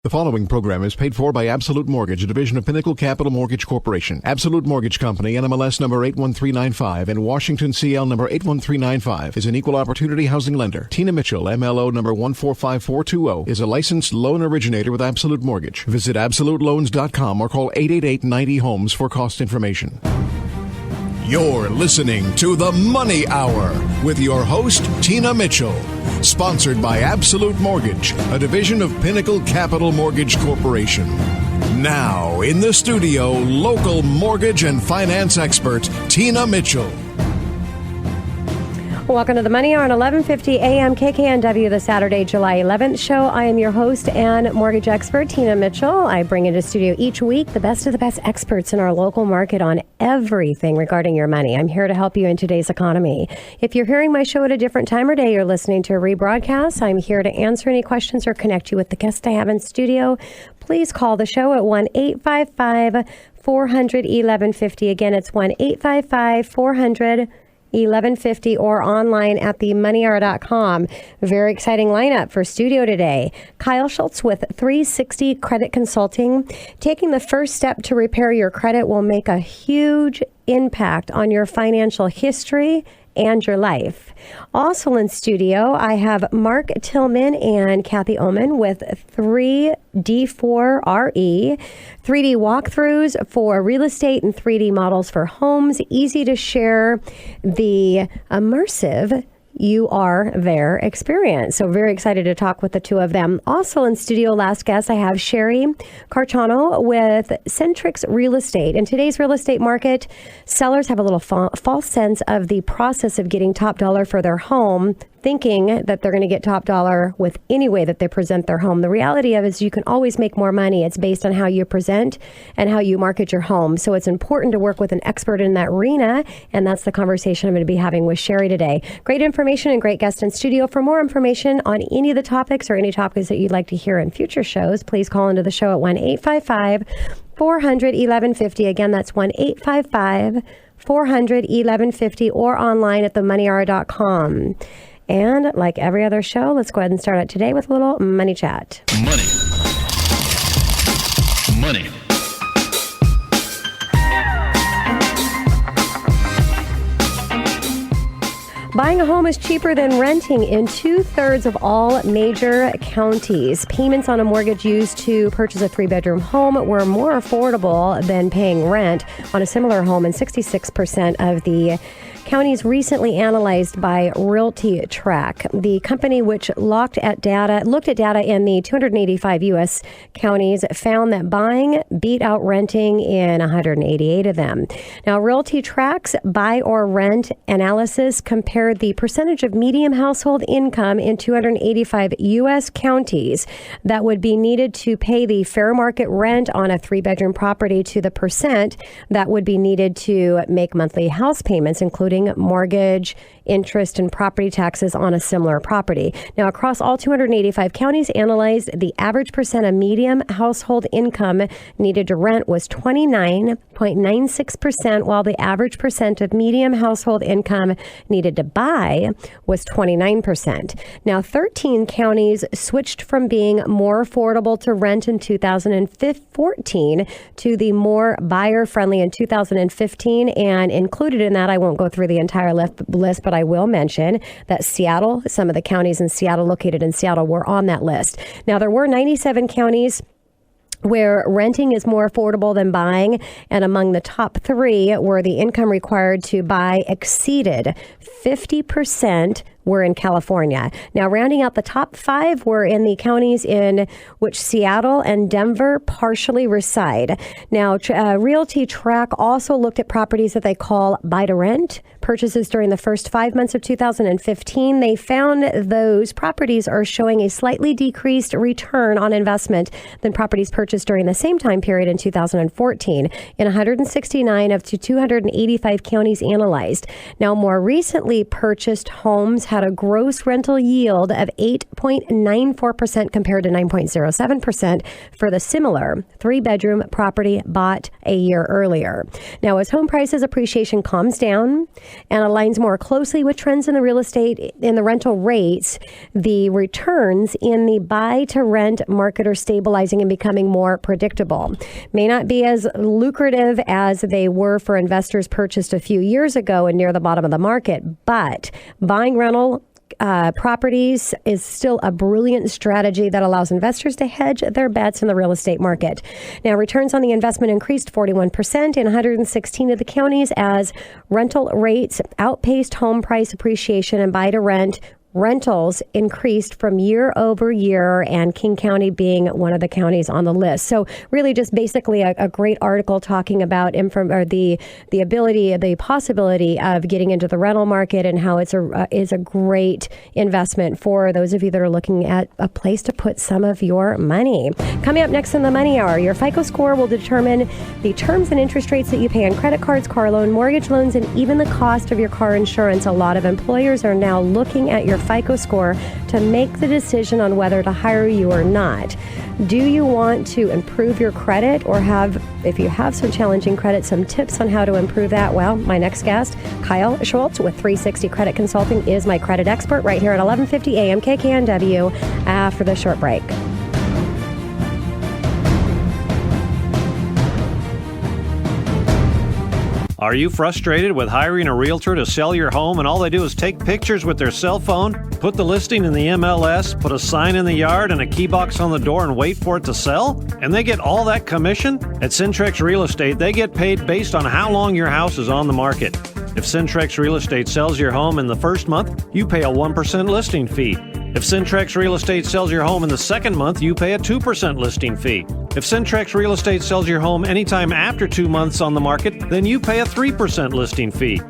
The following program is paid for by Absolute Mortgage, a division of Pinnacle Capital Mortgage Corporation. Absolute Mortgage Company, NMLS number 81395 and Washington CL number 81395 is an equal opportunity housing lender. Tina Mitchell, MLO number 145420, is a licensed loan originator with Absolute Mortgage. Visit AbsoluteLoans.com or call 888-90-HOMES for cost information. You're listening to The Money Hour with your host, Tina Mitchell. Sponsored by Absolute Mortgage, a division of Pinnacle Capital Mortgage Corporation. Now, in the studio, local mortgage and finance expert, Tina Mitchell. Welcome to the Money Hour on 1150 AM KKNW, the Saturday, July 11th show. I am your host and mortgage expert, Tina Mitchell. I bring into studio each week the best of the best experts in our local market on everything regarding your money. I'm here to help you in today's economy. If you're hearing my show at a different time or day, you're listening to a rebroadcast, I'm here to answer any questions or connect you with the guest I have in studio. Please call the show at 1-855-400-1150. Again, it's 1-855-400-1150 or online at themoneyhour.com. Very exciting lineup for studio today. Kyle Schultz with 360 Credit Consulting. Taking the first step to repair your credit will make a huge impact on your financial history and your life. Also in studio, I have Mark Tillman and Kathy Oman with 3D4RE, 3D walkthroughs for real estate and 3D models for homes. Easy to share the immersive You Are There experience. So very excited to talk with the two of them. Also in studio, last guest, I have Cherie Carchano with Centrex Real Estate. In today's real estate market, sellers have a little false sense of the process of getting top dollar for their home, thinking that they're going to get top dollar with any way that they present their home. The reality of it is you can always make more money. It's based on how you present and how you market your home. So it's important to work with an expert in that arena, and that's the conversation I'm going to be having with Cherie today. Great information and great guest in studio. For more information on any of the topics or any topics that you'd like to hear in future shows, please call into the show at 1-855-400-1150. Again, that's 1-855-400-1150 or online at themoneyhour.com. And like every other show, let's go ahead and start out today with a little money chat. Money. Buying a home is cheaper than renting in 2/3 of all major counties. Payments on a mortgage used to purchase a 3-bedroom home were more affordable than paying rent on a similar home in 66% of the counties recently analyzed by Realty Track. The company, which looked at data in the 285 U.S. counties, found that buying beat out renting in 188 of them. Now, Realty Track's buy or rent analysis compared the percentage of median household income in 285 U.S. counties that would be needed to pay the fair market rent on a 3-bedroom property to the percent that would be needed to make monthly house payments, including mortgage, interest, and property taxes on a similar property. Now, across all 285 counties analyzed, the average percent of median household income needed to rent was 29.96%, while the average percent of median household income needed to buy was 29%. Now, 13 counties switched from being more affordable to rent in 2014 to the more buyer-friendly in 2015, and included in that, I won't go through the entire list, but I will mention that Seattle, some of the counties in Seattle located in Seattle were on that list. Now, there were 97 counties where renting is more affordable than buying, and among the top 3 where the income required to buy exceeded 50% were in California. Now, rounding out the top 5 were in the counties in which Seattle and Denver partially reside. Now, Realty Track also looked at properties that they call buy-to-rent purchases during the first 5 months of 2015. They found those properties are showing a slightly decreased return on investment than properties purchased during the same time period in 2014 in 169 of 285 counties analyzed. Now, more recently purchased homes had a gross rental yield of 8.94% compared to 9.07% for the similar 3-bedroom property bought a year earlier. Now, as home prices appreciation calms down and aligns more closely with trends in the real estate, in the rental rates, the returns in the buy-to-rent market are stabilizing and becoming more predictable. May not be as lucrative as they were for investors purchased a few years ago and near the bottom of the market, but buying rental properties is still a brilliant strategy that allows investors to hedge their bets in the real estate market. Now, returns on the investment increased 41% in 116 of the counties as rental rates outpaced home price appreciation, and buy-to-rent rentals increased from year over year, and King County being one of the counties on the list. So really just basically a great article talking about the possibility of getting into the rental market and how it's a great investment for those of you that are looking at a place to put some of your money. Coming up next in the Money Hour, your FICO score will determine the terms and interest rates that you pay on credit cards, car loan, mortgage loans, and even the cost of your car insurance. A lot of employers are now looking at your FICO score to make the decision on whether to hire you or not. Do you want to improve your credit, or if you have some challenging credit, some tips on how to improve that? Well, my next guest, Kyle Schultz with 360 Credit Consulting, is my credit expert right here at 1150 AM KKNW after the short break. Are you frustrated with hiring a realtor to sell your home and all they do is take pictures with their cell phone, put the listing in the MLS, put a sign in the yard and a key box on the door and wait for it to sell? And they get all that commission? At Centrex Real Estate, they get paid based on how long your house is on the market. If Centrex Real Estate sells your home in the first month, you pay a 1% listing fee. If Centrex Real Estate sells your home in the second month, you pay a 2% listing fee. If Centrex Real Estate sells your home anytime after 2 months on the market, then you pay a 3% listing fee.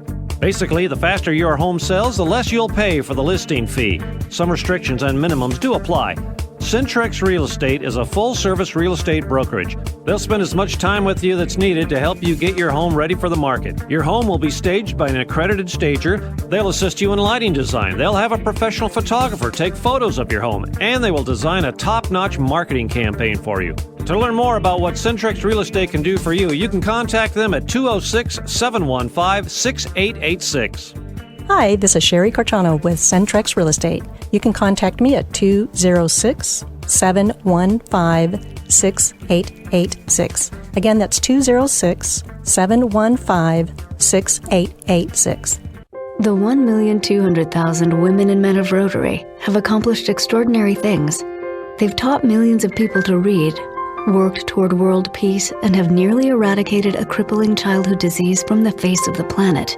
Basically, the faster your home sells, the less you'll pay for the listing fee. Some restrictions and minimums do apply. Centrex Real Estate is a full-service real estate brokerage. They'll spend as much time with you that's needed to help you get your home ready for the market. Your home will be staged by an accredited stager. They'll assist you in lighting design. They'll have a professional photographer take photos of your home, and they will design a top-notch marketing campaign for you. To learn more about what Centrex Real Estate can do for you, you can contact them at 206-715-6886. Hi, this is Cherie Carchano with Centrex Real Estate. You can contact me at 206-715-6886. Again, that's 206-715-6886. The 1,200,000 women and men of Rotary have accomplished extraordinary things. They've taught millions of people to read, worked toward world peace, and have nearly eradicated a crippling childhood disease from the face of the planet.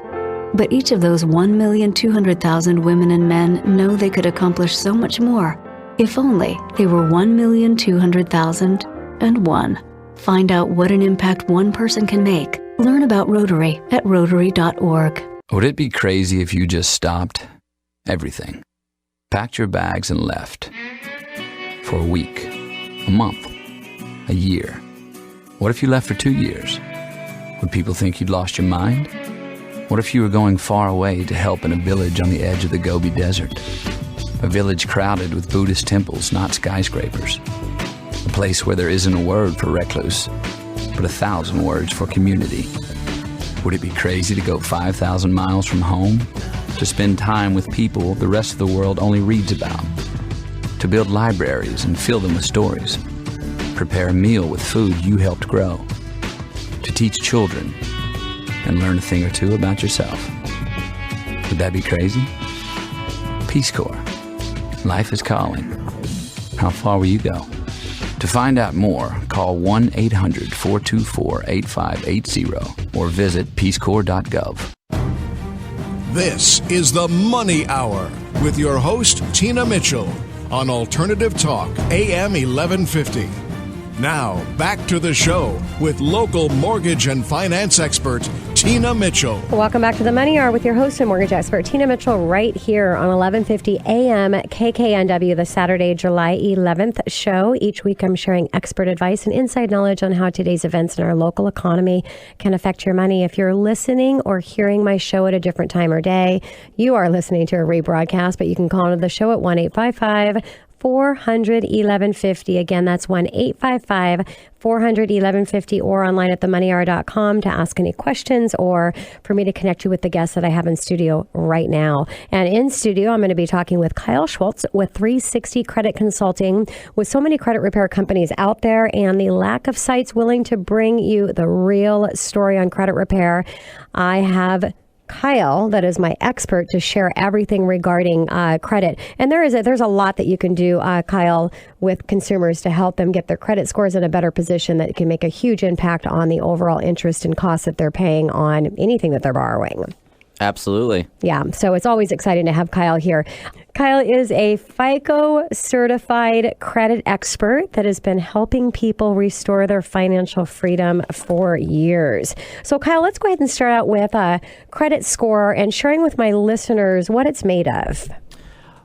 But each of those 1,200,000 women and men know they could accomplish so much more if only they were 1,200,001. Find out what an impact one person can make. Learn about Rotary at Rotary.org. Would it be crazy if you just stopped everything, packed your bags and left for a week, a month, a year? What if you left for 2 years? Would people think you'd lost your mind? What if you were going far away to help in a village on the edge of the Gobi Desert? A village crowded with Buddhist temples, not skyscrapers. A place where there isn't a word for recluse, but 1,000 words for community. Would it be crazy to go 5,000 miles from home? To spend time with people the rest of the world only reads about? To build libraries and fill them with stories? Prepare a meal with food you helped grow? To teach children and learn a thing or two about yourself? Would that be crazy? Peace Corps. Life is calling. How far will you go? To find out more, call 1-800-424-8580 or visit peacecorps.gov. This is the Money Hour with your host, Tina Mitchell, on Alternative Talk, AM 1150. Now, back to the show with local mortgage and finance expert, Tina Mitchell. Welcome back to the Money Hour with your host and mortgage expert, Tina Mitchell, right here on 1150 AM KKNW, the Saturday, July 11th show. Each week I'm sharing expert advice and inside knowledge on how today's events in our local economy can affect your money. If you're listening or hearing my show at a different time or day, you are listening to a rebroadcast, but you can call into the show at 1-855-400-1150. Again, that's 1-855-400-1150 or online at themoneyhour.com to ask any questions or for me to connect you with the guests that I have in studio right now. And in studio, I'm going to be talking with Kyle Schultz with 360 Credit Consulting. With so many credit repair companies out there and the lack of sites willing to bring you the real story on credit repair, I have Kyle, that is my expert, to share everything regarding credit. And there's a lot that you can do, Kyle, with consumers to help them get their credit scores in a better position that can make a huge impact on the overall interest and cost that they're paying on anything that they're borrowing. Absolutely. Yeah, so it's always exciting to have Kyle here. Kyle is a FICO certified credit expert that has been helping people restore their financial freedom for years. So Kyle, let's go ahead and start out with a credit score and sharing with my listeners what it's made of.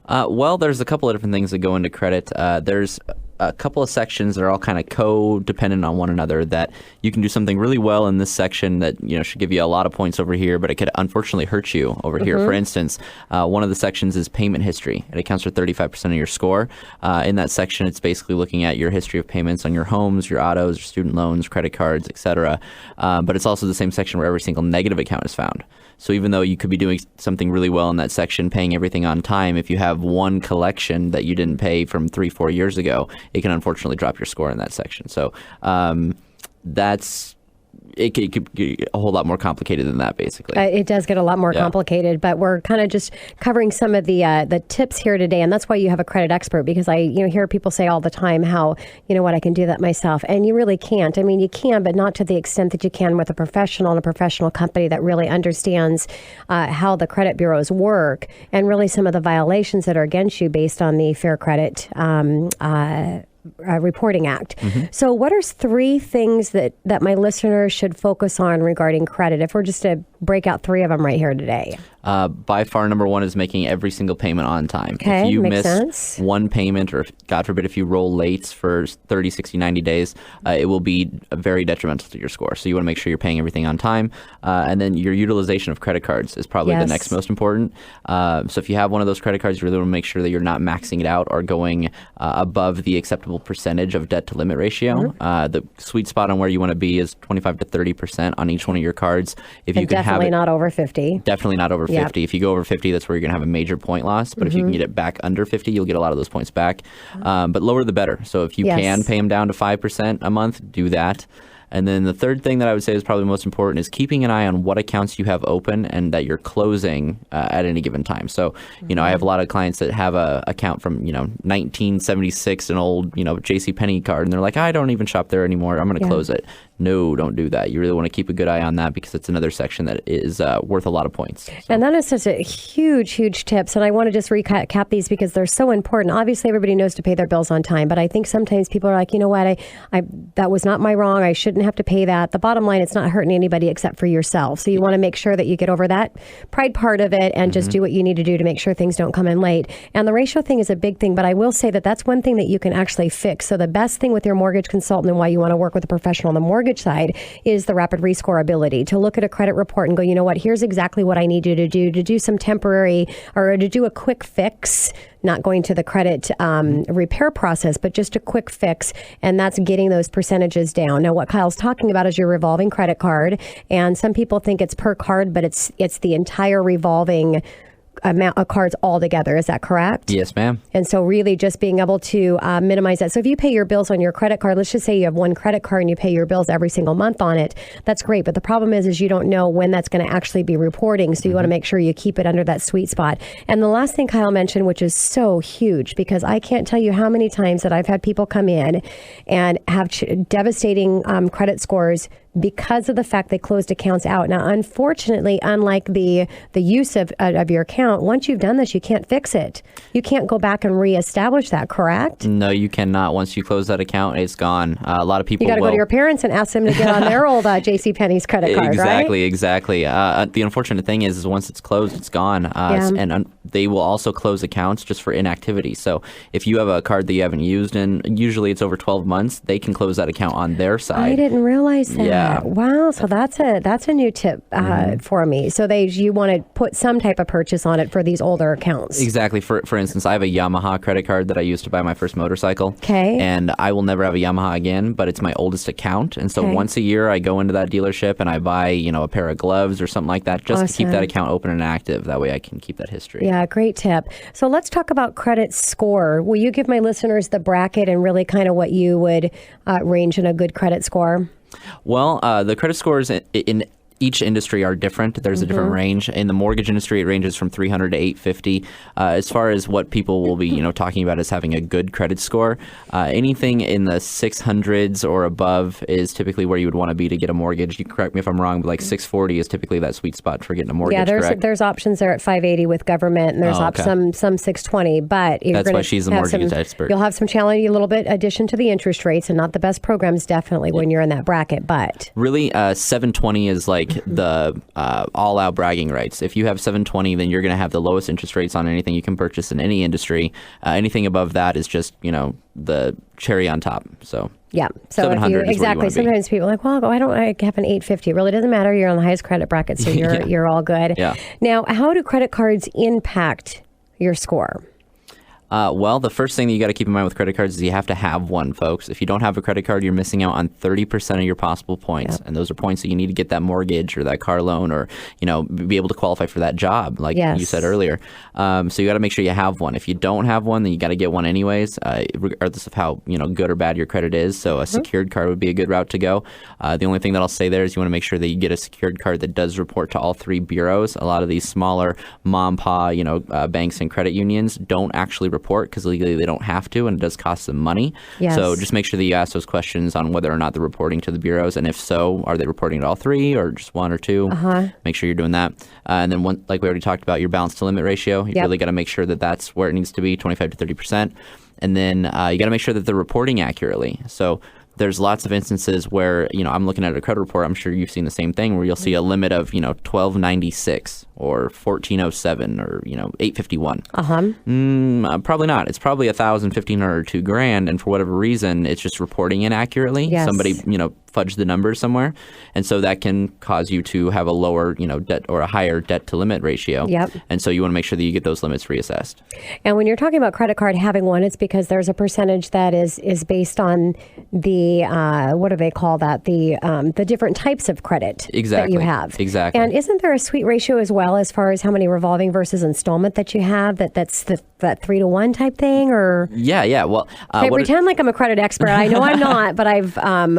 Well, there's a couple of different things that go into credit. There's a couple of sections that are all kind of co-dependent on one another, that you can do something really well in this section that, should give you a lot of points over here, but it could unfortunately hurt you over here. For instance, one of the sections is payment history. It accounts for 35% of your score. In that section, it's basically looking at your history of payments on your homes, your autos, your student loans, credit cards, etc. But it's also the same section where every single negative account is found. So even though you could be doing something really well in that section, paying everything on time, if you have one collection that you didn't pay from 3-4 years ago, it can unfortunately drop your score in that section. So it could get a whole lot more complicated than that, basically. It does get a lot more complicated, but we're kind of just covering some of the tips here today, and that's why you have a credit expert, because I hear people say all the time how, I can do that myself, and you really can't. I mean, you can, but not to the extent that you can with a professional and a professional company that really understands how the credit bureaus work and really some of the violations that are against you based on the Fair Credit Reporting Act. So what are 3 things that my listeners should focus on regarding credit, if we're just to break out 3 of them right here today? By far, number 1 is making every single payment on time. Okay, if you makes miss sense. one payment, or God forbid, if you roll late for 30, 60, 90 days, it will be very detrimental to your score. So you want to make sure you're paying everything on time. And then your utilization of credit cards is probably the next most important. So if you have one of those credit cards, you really want to make sure that you're not maxing it out or going above the acceptable percentage of debt to limit ratio. The sweet spot on where you want to be is 25 to 30% on each one of your cards. If you can definitely have it, not over 50. Definitely not over 50. If you go over 50, that's where you're going to have a major point loss. But if you can get it back under 50, you'll get a lot of those points back. But lower the better. So if you can pay them down to 5% a month, do that. And then the third thing that I would say is probably most important is keeping an eye on what accounts you have open and that you're closing at any given time. So, I have a lot of clients that have a account from, 1976, an old, JCPenney card, and they're like, I don't even shop there anymore. I'm going to close it. No, don't do that. You really want to keep a good eye on that, because it's another section that is worth a lot of points. So. And that is such a huge tips. And I want to just recap these because they're so important. Obviously, everybody knows to pay their bills on time, but I think sometimes people are like, you know what, I that was not my wrong. I shouldn't have to pay that. The bottom line, it's not hurting anybody except for yourself. So you want to make sure that you get over that pride part of it and just do what you need to do to make sure things don't come in late. And the ratio thing is a big thing, but I will say that that's one thing that you can actually fix. So the best thing with your mortgage consultant and why you want to work with a professional on the mortgage side is the rapid rescore ability to look at a credit report and go, you know what, here's exactly what I need you to do some temporary or to do a quick fix, not going to the credit repair process, but just a quick fix. And that's getting those percentages down. Now, what Kyle's talking about is your revolving credit card. And some people think it's per card, but it's the entire revolving amount of cards altogether. Is that correct? Yes, ma'am. And so really just being able to minimize that. So if you pay your bills on your credit card, let's just say you have one credit card and you pay your bills every single month on it, that's great. But the problem is you don't know when that's going to actually be reporting. So you want to make sure you keep it under that sweet spot. And the last thing Kyle mentioned, which is so huge, because I can't tell you how many times that I've had people come in and have devastating credit scores because of the fact they closed accounts out. Now, unfortunately, unlike the use of your account, once you've done this, you can't fix it. You can't go back and reestablish that, correct? No, you cannot. Once you close that account, it's gone. A lot of people You got to go to your parents and ask them to get on their old JCPenney's credit card, right? Exactly. The unfortunate thing is once it's closed, it's gone. And they will also close accounts just for inactivity. So if you have a card that you haven't used in, usually it's over 12 months, they can close that account on their side. I didn't realize that. Yeah. Wow. So that's a new tip for me. So you want to put some type of purchase on it for these older accounts. Exactly. For instance, I have a Yamaha credit card that I used to buy my first motorcycle. Okay. And I will never have a Yamaha again, but it's my oldest account. And so once a year I go into that dealership and I buy, a pair of gloves or something like that just to keep that account open and active. That way I can keep that history. Yeah, great tip. So let's talk about credit score. Will you give my listeners the bracket and really kind of what you would range in a good credit score? Well, the credit scores in each industry are different. There's a different range. In the mortgage industry, it ranges from 300 to 850. As far as what people will be, talking about as having a good credit score, anything in the 600s or above is typically where you would want to be to get a mortgage. You correct me if I'm wrong, but like 640 is typically that sweet spot for getting a mortgage. Yeah, there's options there at 580 with government, and there's some 620. But that's why she's a mortgage expert. You'll have some challenge, a little bit addition to the interest rates, and not the best programs definitely when you're in that bracket. But really, 720 is like the all-out bragging rights. If you have 720, then you're going to have the lowest interest rates on anything you can purchase in any industry. Anything above that is just, the cherry on top. So yeah, so if you sometimes people are like, well, I have an 850. It really doesn't matter. You're on the highest credit bracket, so you're all good. Yeah. Now, how do credit cards impact your score? Well, the first thing that you got to keep in mind with credit cards is you have to have one, folks. If you don't have a credit card, you're missing out on 30% of your possible points. Yep. And those are points that you need to get that mortgage or that car loan or, be able to qualify for that job, like you said earlier. So you got to make sure you have one. If you don't have one, then you got to get one anyways, regardless of how, good or bad your credit is. So a secured card would be a good route to go. The only thing that I'll say there is you want to make sure that you get a secured card that does report to all three bureaus. A lot of these smaller mom, pa, banks and credit unions don't actually report because legally they don't have to, and it does cost them money. Yes. So just make sure that you ask those questions on whether or not they're reporting to the bureaus, and if so, are they reporting to all three or just one or two? Make sure you're doing that. And then like we already talked about, your balance to limit ratio, you really got to make sure that that's where it needs to be, 25 to 30%. And then you got to make sure that they're reporting accurately. So there's lots of instances where, I'm looking at a credit report, I'm sure you've seen the same thing, where you'll see a limit of, 1296 or 1407 or, 851. Probably not. It's probably $1,000, $1,500, or $2,000. And for whatever reason, it's just reporting inaccurately. Yes. Somebody, fudged the numbers somewhere. And so that can cause you to have a lower, debt or a higher debt to limit ratio. Yep. And so you want to make sure that you get those limits reassessed. And when you're talking about credit card having one, it's because there's a percentage that is based on the, what do they call that? The different types of credit that you have. Exactly. And isn't there a sweet ratio as well as far as how many revolving versus installment that you have? That's that 3-to-1 type thing, or? Yeah. Well, I pretend like I'm a credit expert. I know I'm not, but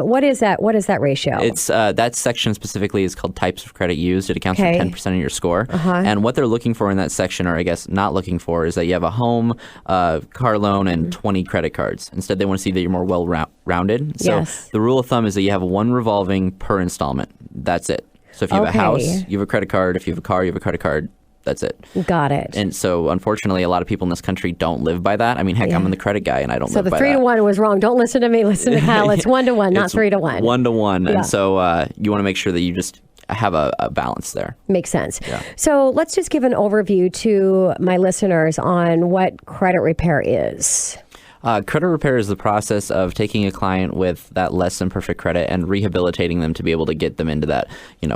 what is that? What is that ratio? It's that section specifically is called types of credit used. It accounts for 10% of your score. And what they're looking for in that section, or I guess not looking for, is that you have a home, car loan, and 20 credit cards. Instead, they want to see that you're more well-rounded. So the rule of thumb is that you have one revolving per installment. That's it. So if you have a house, you have a credit card. If you have a car, you have a credit card. That's it. Got it. And so, unfortunately, a lot of people in this country don't live by that. I mean, heck, I'm the credit guy, and I don't live by that. So the 3-to-1 was wrong. Don't listen to me. Listen to Kyle. It's 1-to-1, not 3-to-1. 1-to-1. Yeah. And so you want to make sure that you just have a balance there. Makes sense. Yeah. So let's just give an overview to my listeners on what credit repair is. Credit repair is the process of taking a client with that less than perfect credit and rehabilitating them to be able to get them into that,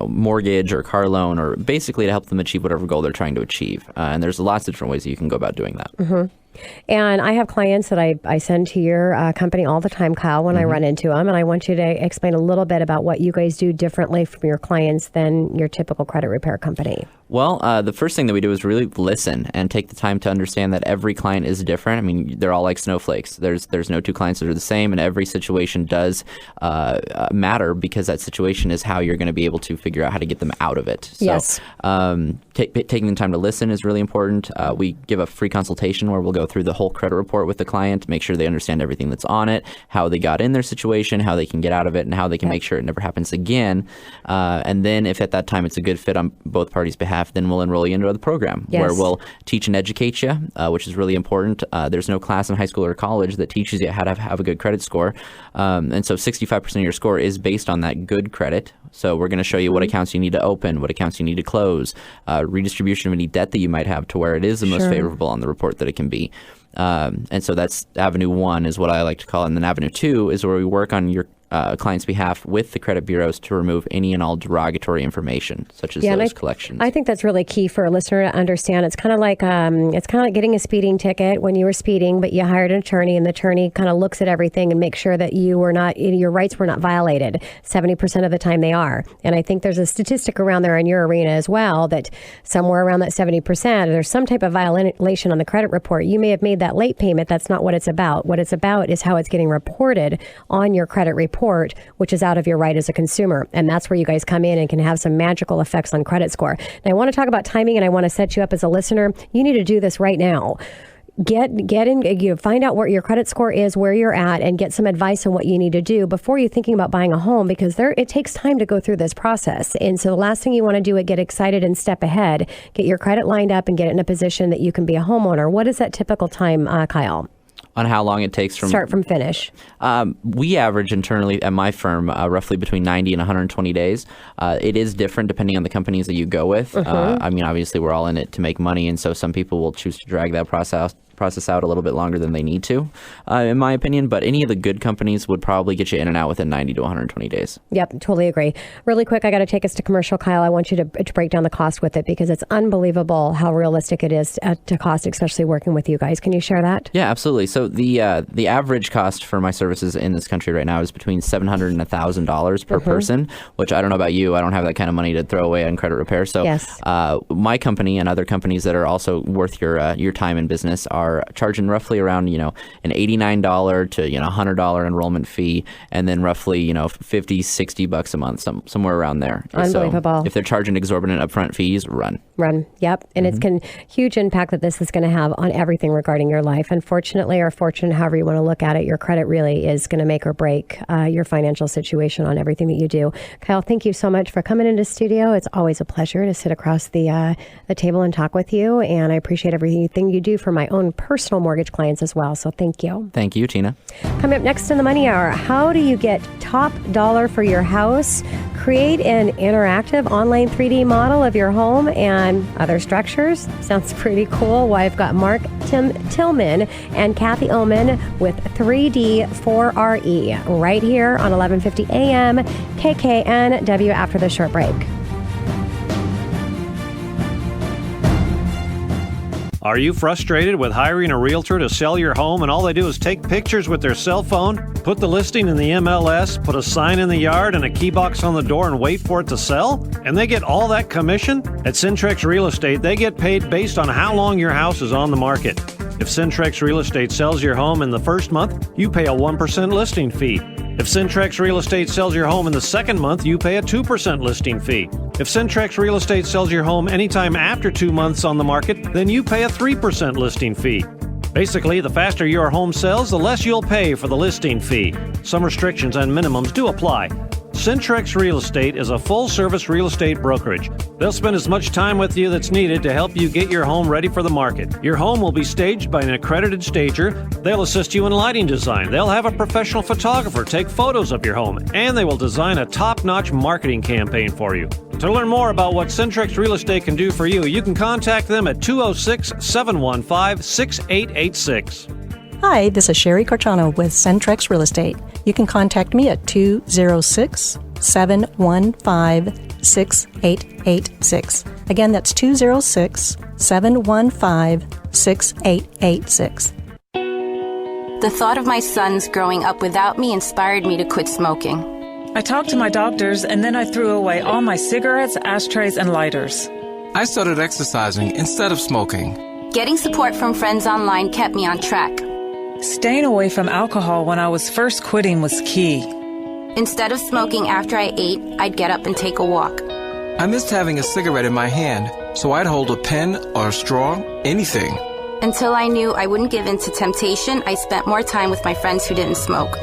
mortgage or car loan, or basically to help them achieve whatever goal they're trying to achieve. And there's lots of different ways that you can go about doing that. And I have clients that I send to your company all the time, Kyle, when I run into them. And I want you to explain a little bit about what you guys do differently from your clients than your typical credit repair company. Well, the first thing that we do is really listen and take the time to understand that every client is different. I mean, they're all like snowflakes. There's no two clients that are the same, and every situation does matter, because that situation is how you're going to be able to figure out how to get them out of it. So, taking the time to listen is really important. We give a free consultation where we'll go go through the whole credit report with the client, make sure they understand everything that's on it, how they got in their situation, how they can get out of it, and how they can make sure it never happens again. And then if at that time it's a good fit on both parties' behalf, then we'll enroll you into the program where we'll teach and educate you, which is really important. There's no class in high school or college that teaches you how to have a good credit score. And so 65% of your score is based on that good credit. So we're going to show you what accounts you need to open, what accounts you need to close, redistribution of any debt that you might have to where it is the most favorable on the report that it can be. And so that's Avenue 1 is what I like to call it. And then Avenue 2 is where we work on your client's behalf with the credit bureaus to remove any and all derogatory information, such as those collections. I think that's really key for a listener to understand. It's kind of like getting a speeding ticket when you were speeding, but you hired an attorney, and the attorney kind of looks at everything and makes sure that your rights were not violated. 70% of the time they are. And I think there's a statistic around there in your arena as well that somewhere around that 70%, there's some type of violation on the credit report. You may have made that late payment. That's not what it's about. What it's about is how it's getting reported on your credit report, which is out of your right as a consumer. And that's where you guys come in and can have some magical effects on credit score. Now, I want to talk about timing, and I want to set you up as a listener. You need to do this right now. Get in, find out what your credit score is, where you're at, and get some advice on what you need to do before you're thinking about buying a home, because it takes time to go through this process. And so the last thing you want to do is get excited and step ahead, get your credit lined up, and get it in a position that you can be a homeowner. What is that typical time, Kyle? On how long it takes from start from finish? We average internally at my firm roughly between 90 and 120 days. It is different depending on the companies that you go with. I mean, obviously, we're all in it to make money, and so some people will choose to drag that process out a little bit longer than they need to, in my opinion. But any of the good companies would probably get you in and out within 90 to 120 days. Yep, totally agree. Really quick, I got to take us to commercial, Kyle. I want you to break down the cost with it, because it's unbelievable how realistic it is to cost, especially working with you guys. Can you share that? Yeah, absolutely. So the average cost for my services in this country right now is between $700 and $1,000 per person, which I don't know about you. I don't have that kind of money to throw away on credit repair. So my company and other companies that are also worth your time in business are charging roughly around, an $89 to $100 enrollment fee, and then roughly $50, $60 a month, somewhere around there. Unbelievable. So if they're charging exorbitant upfront fees, run. Yep. And it's huge impact that this is going to have on everything regarding your life. Unfortunately, or fortunate, however you want to look at it, your credit really is going to make or break your financial situation on everything that you do. Kyle, thank you so much for coming into studio. It's always a pleasure to sit across the table and talk with you, and I appreciate everything you do for my own personal mortgage clients as well. So thank you. Thank you, Tina. Coming up next in the Money Hour, how do you get top dollar for your house? Create an interactive online 3D model of your home and other structures. Sounds pretty cool. Well, I've got Mark Tillman and Kathy Oman with 3D4RE right here on 1150 AM KKNW after the short break. Are you frustrated with hiring a realtor to sell your home and all they do is take pictures with their cell phone, put the listing in the MLS, put a sign in the yard and a key box on the door and wait for it to sell? And they get all that commission? At Centrex Real Estate, they get paid based on how long your house is on the market. If Centrex Real Estate sells your home in the first month, you pay a 1% listing fee. If Centrex Real Estate sells your home in the second month, you pay a 2% listing fee. If Centrex Real Estate sells your home anytime after 2 months on the market, then you pay a 3% listing fee. Basically, the faster your home sells, the less you'll pay for the listing fee. Some restrictions and minimums do apply. Centrex Real Estate is a full-service real estate brokerage. They'll spend as much time with you that's needed to help you get your home ready for the market. Your home will be staged by an accredited stager. They'll assist you in lighting design. They'll have a professional photographer take photos of your home, and they will design a top-notch marketing campaign for you. To learn more about what Centrex Real Estate can do for you, you can contact them at 206-715-6886. Hi, this is Cherie Carchano with Centrex Real Estate. You can contact me at 206-715-6886. Again, that's 206-715-6886. The thought of my sons growing up without me inspired me to quit smoking. I talked to my doctors, and then I threw away all my cigarettes, ashtrays, and lighters. I started exercising instead of smoking. Getting support from friends online kept me on track. Staying away from alcohol when I was first quitting was key. Instead of smoking after I ate, I'd get up and take a walk. I missed having a cigarette in my hand, so I'd hold a pen or a straw, anything. Until I knew I wouldn't give in to temptation, I spent more time with my friends who didn't smoke.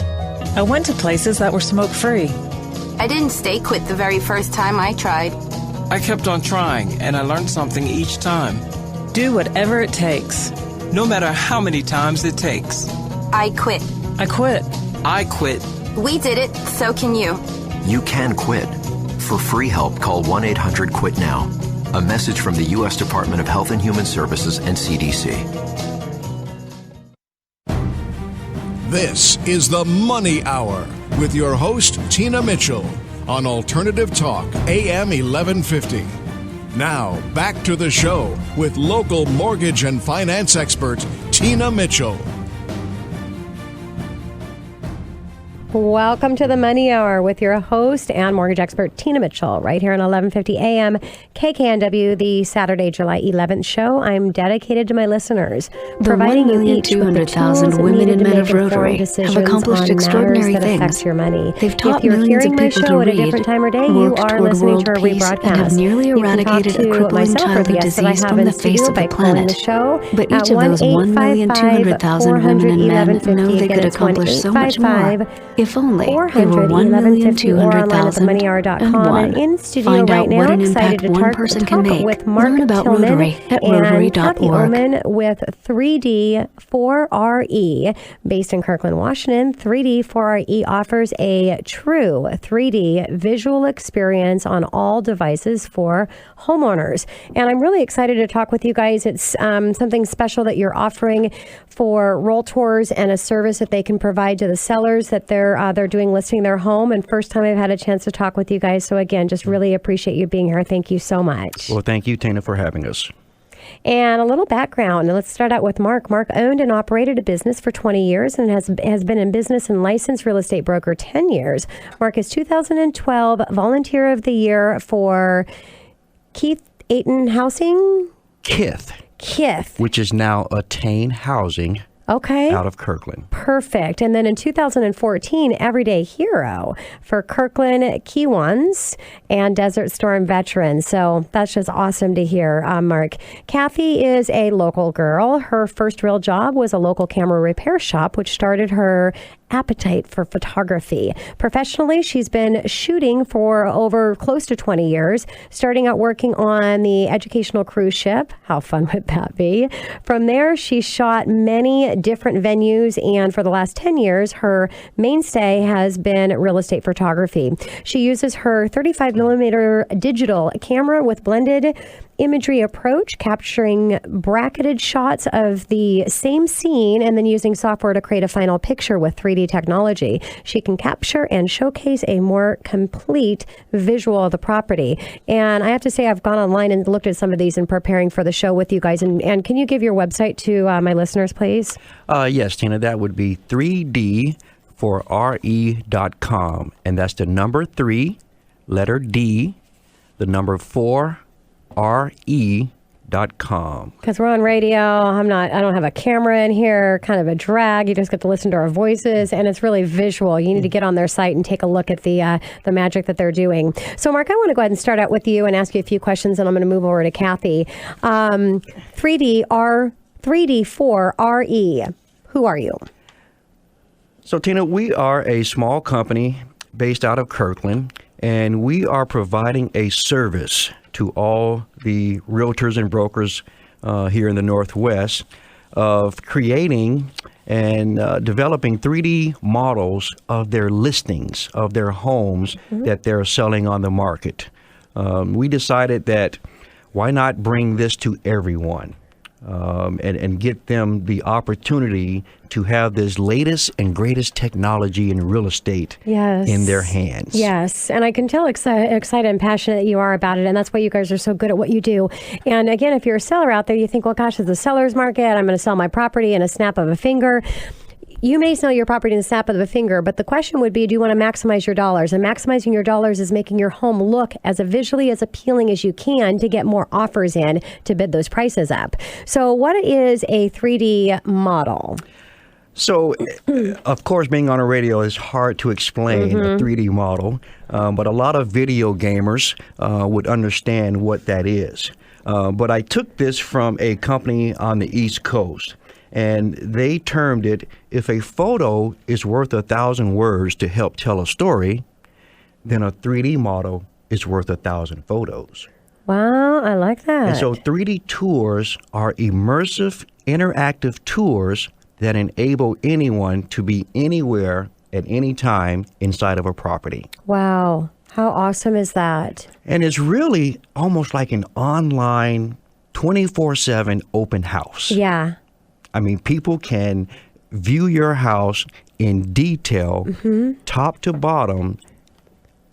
I went to places that were smoke-free. I didn't stay quit the very first time I tried. I kept on trying, and I learned something each time. Do whatever it takes. No matter how many times it takes. I quit. I quit. I quit. We did it, so can you. You can quit. For free help, call 1-800-QUIT-NOW. A message from the U.S. Department of Health and Human Services and CDC. This is the Money Hour with your host, Tina Mitchell, on Alternative Talk, AM 1150. Now, back to the show with local mortgage and finance expert, Tina Mitchell. Welcome to the Money Hour with your host and mortgage expert, Tina Mitchell, right here on 1150 AM KKNW, the Saturday, July 11th show. I'm dedicated to my listeners, providing you each with the tools women and men of informed Rotary decisions have accomplished on extraordinary matters that affects things. your money. They've taught if you're millions hearing of my people show to at a different read, time or day, you worked are toward listening world to a peace, rebroadcast. and have nearly You can eradicated talk a to crippling myself or the childhood guests that I disease have from in the studio face of by the calling planet. the show But at each of those 1,200,000 women and men know they could accomplish so much more if only they were 1,200,000 and one. in studio Find right out now, what an excited impact to one person talk can make. with Mark Learn about Tillman Rotary at and Kathy Rotary.org. Oman with 3D4RE. Based in Kirkland, Washington, 3D4RE offers a true 3D visual experience on all devices for homeowners. And I'm really excited to talk with you guys. It's something special that you're offering for realtors and a service that they can provide to the sellers that they're doing listing their home. And first time I've had a chance to talk with you guys. So again, just really appreciate you being here. Thank you so much. Well, thank you, Tina, for having us. And a little background. Let's start out with Mark. Mark owned and operated a business for 20 years and has been in business and licensed real estate broker 10 years. Mark is 2012 Volunteer of the Year for Keith Aiton Housing? Kith. Kith. Which is now Attain Housing. Okay. Out of Kirkland. Perfect. And then in 2014, Everyday Hero for Kirkland Kiwans and Desert Storm veterans. So that's just awesome to hear, Mark. Kathy is a local girl. Her first real job was a local camera repair shop, which started her appetite for photography. Professionally, she's been shooting for over close to 20 years, starting out working on the educational cruise ship. How fun would that be? From there, she shot many different venues, and for the last 10 years, her mainstay has been real estate photography. She uses her 35 millimeter digital camera with blended imagery approach, capturing bracketed shots of the same scene and then using software to create a final picture with 3D technology. She can capture and showcase a more complete visual of the property. And I have to say, I've gone online and looked at some of these in preparing for the show with you guys. And can you give your website to my listeners, please? Yes, Tina, that would be 3D4RE.com. And that's the number 3, letter D, the number 4, RE.com. Because we're on radio. I don't have a camera in here, kind of a drag. You just get to listen to our voices, and it's really visual. You need to get on their site and take a look at the magic that they're doing. So, Mark, I want to go ahead and start out with you and ask you a few questions, and I'm going to move over to Kathy. 3D4RE. Who are you? So, Tina, we are a small company based out of Kirkland, and we are providing a service to all the realtors and brokers here in the Northwest of creating and developing 3D models of their listings, of their homes that they're selling on the market. We decided that why not bring this to everyone and get them the opportunity to have this latest and greatest technology in real estate in their hands. Yes, and I can tell excited and passionate that you are about it, and that's why you guys are so good at what you do. And again, if you're a seller out there, you think, well, gosh, it's a seller's market. I'm going to sell my property in a snap of a finger. You may sell your property in the snap of a finger, but the question would be, do you want to maximize your dollars? And maximizing your dollars is making your home look as visually as appealing as you can to get more offers in to bid those prices up. So what is a 3D model? So, of course, being on a radio is hard to explain a 3D model, but a lot of video gamers would understand what that is. But I took this from a company on the East Coast, and they termed it, if a photo is worth 1,000 words to help tell a story, then a 3D model is worth 1,000 photos. Wow, I like that. And so 3D tours are immersive, interactive tours that enable anyone to be anywhere at any time inside of a property. Wow, how awesome is that? And it's really almost like an online 24/7 open house. Yeah. I mean, people can view your house in detail, top to bottom,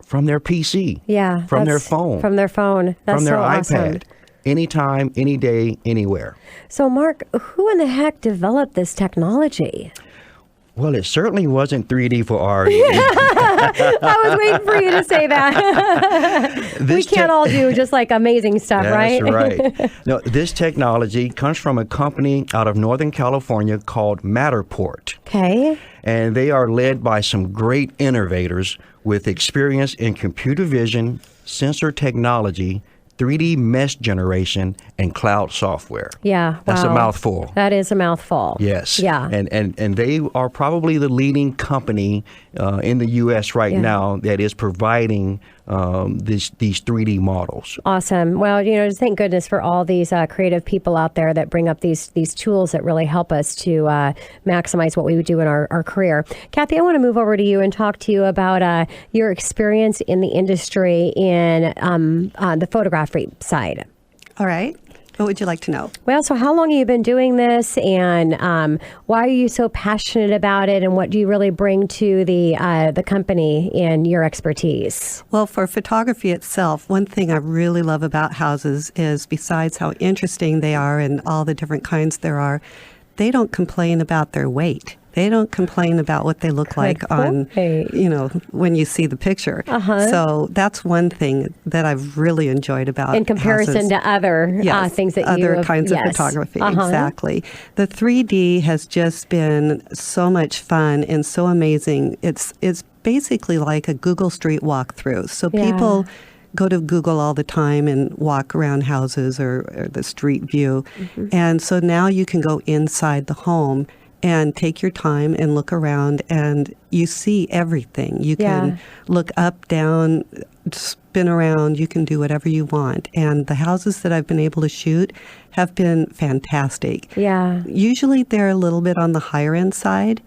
from their PC. Yeah. From their phone. From their phone. That's from their so iPad. Awesome. Anytime, any day, anywhere. So, Mark, who in the heck developed this technology? Well, it certainly wasn't 3D for RE. I was waiting for you to say that. We can't all do just like amazing stuff, right? That's right. No, this technology comes from a company out of Northern California called Matterport. Okay. And they are led by some great innovators with experience in computer vision, sensor technology, 3D mesh generation, and cloud software. Yeah. That's wow. a mouthful. That is a mouthful. Yes. Yeah. And they are probably the leading company in the U.S. right now that is providing these 3D models. Awesome. Well, just thank goodness for all these creative people out there that bring up these tools that really help us to maximize what we do in our career. Kathy, I want to move over to you and talk to you about your experience in the industry in the photography side. All right. What would you like to know? Well, so how long have you been doing this, and why are you so passionate about it, and what do you really bring to the company in your expertise? Well, for photography itself, one thing I really love about houses is, besides how interesting they are and all the different kinds there are, they don't complain about their weight. They don't complain about what they look like on, when you see the picture. So that's one thing that I've really enjoyed about in comparison houses. to other things that other kinds of photography. Exactly. The 3D has just been so much fun and so amazing. It's basically like a Google Street walkthrough. So people go to Google all the time and walk around houses or the street view. And so now you can go inside the home and take your time and look around, and you see everything. You can look up, down, spin around. You can do whatever you want. And the houses that I've been able to shoot have been fantastic. Yeah. Usually they're a little bit on the higher end side.